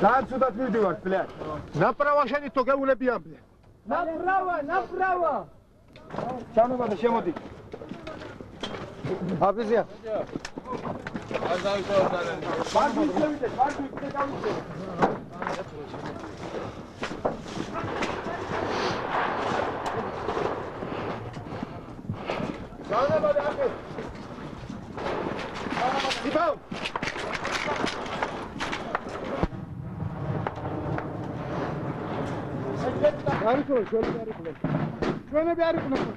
Там сюда отведешь, блядь. Направо шани то геулебиам, блядь. Направо. Чану надо, чем оди? Абизия. شلون بيعرف نفسه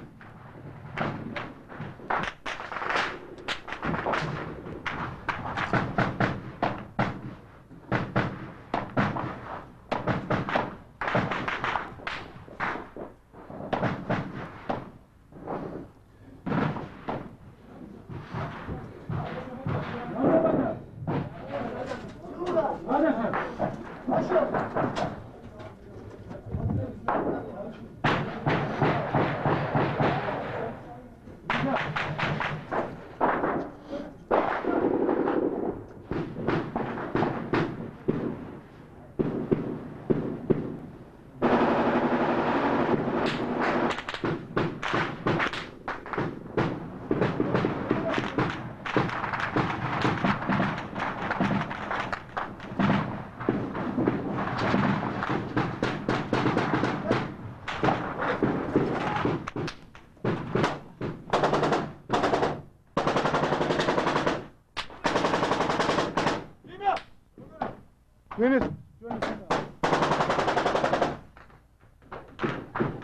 Yunus.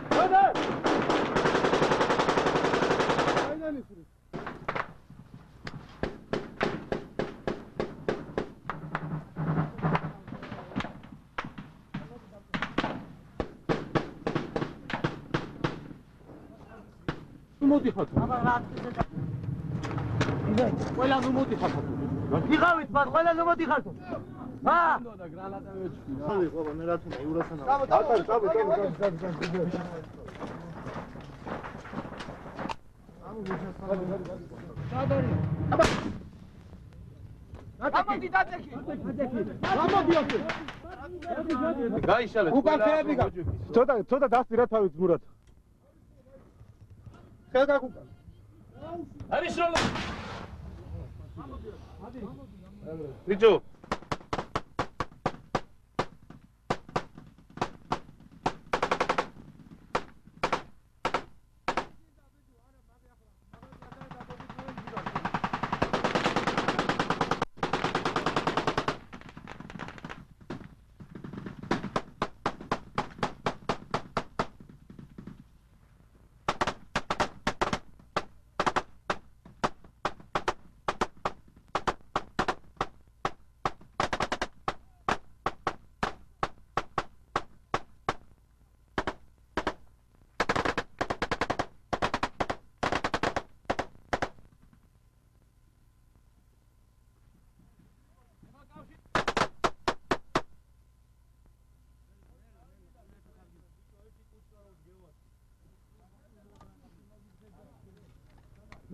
Hadi. Aynen üstüne. Umut yıkat. Ama rahat edin. Güzel. Koylan umut yıkat. Yıkavit bak, koylan umut yıkat. Ha! Hadi baba, ne rahatın uğrasana. Tabii. Tamam didacek. Tamam diyorsun. Gayşalı. Ukan tebiga. Çoda dastira tavi Murat. Xelga kukan. Hadi şurada. Hadi. Rico.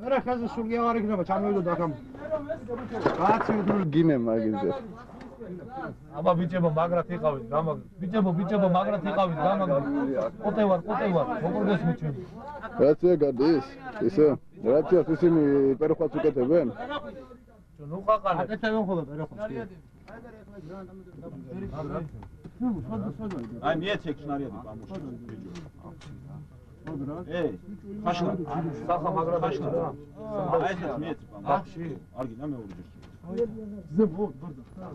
მერე ხაზე სულგე არ იქნება ჩამოვიდო დაგამ კაცი უდრულ გინე მაგიზე აბა ბიჭებო მაგრად იყავით გამაგ ბიჭებო მაგრამ იყავით გამაგ ყოტე ვარ როგორ გესმით ჩვენ რაცია გადის ისე რაცია ისინი პეროხაც უკეთებენ ჩვენ უყაყალეთ აკეთებენ ხოლმე პეროხაც აი მიეცეკ შნარიადი გამუშავე Ey, kaşla. Saha magra kaşla. Ayet miyet. Bakşı. Argina mı olacak? Size bu burada.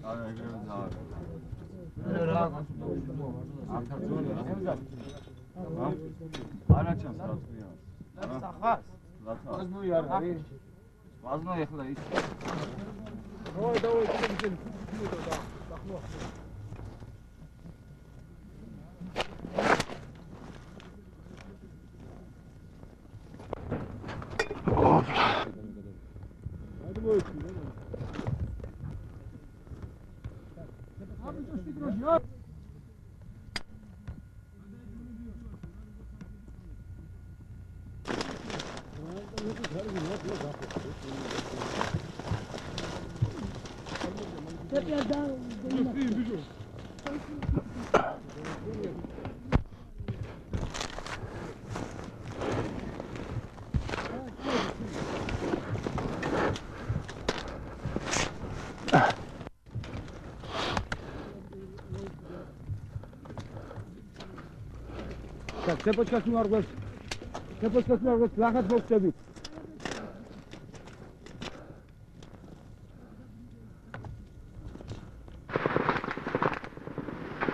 Ay görüyoruz abi. Tamam. Araçam satıyor. Sahat. Vazno yar. Vazno yaxla iş. Давай, gidelim. Цепочка снаргос. Цепочка снаргос, лахат боксებით.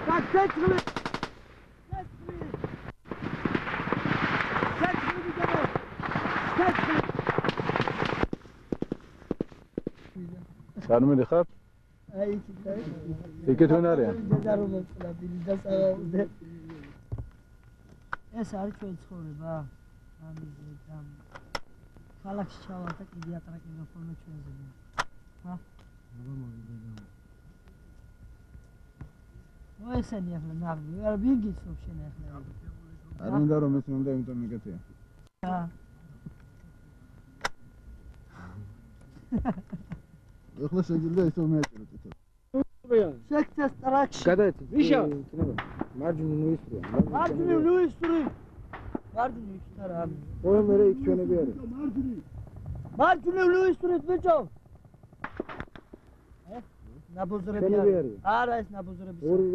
Так, цецли. Санმელი ხარ? აი იქ და იქეთ ვინ არიან? დედარობლა ბილდასავე. ეს არის ჩვენი ცხოვრება. ამ ქალაქში ჩავალ და კიდე ატრაკი გაფორმე ჩვენზე. ჰა? ნუ ესენი ახლა ნაღმი, არა ვიგიც რომ შენ ახლა. არ უნდა რომ ეს უნდა იმიტომ მეკეთია. ჰა. ახლა შეგიძლია ისო მეაჭროთ თვითონ. შეკცეს ტრაქში. გადაეცი. ვიშა? მარჯვნივ ნუისტრია. მარჯვნივ ლუისტრი. მარჯვნივ არა. ოე მე იქ ჩვენები არის. მარჯვნივ ლუისტრი ბიჭო. ნაბოზრები არის. არა ეს ნაბოზრები. ორი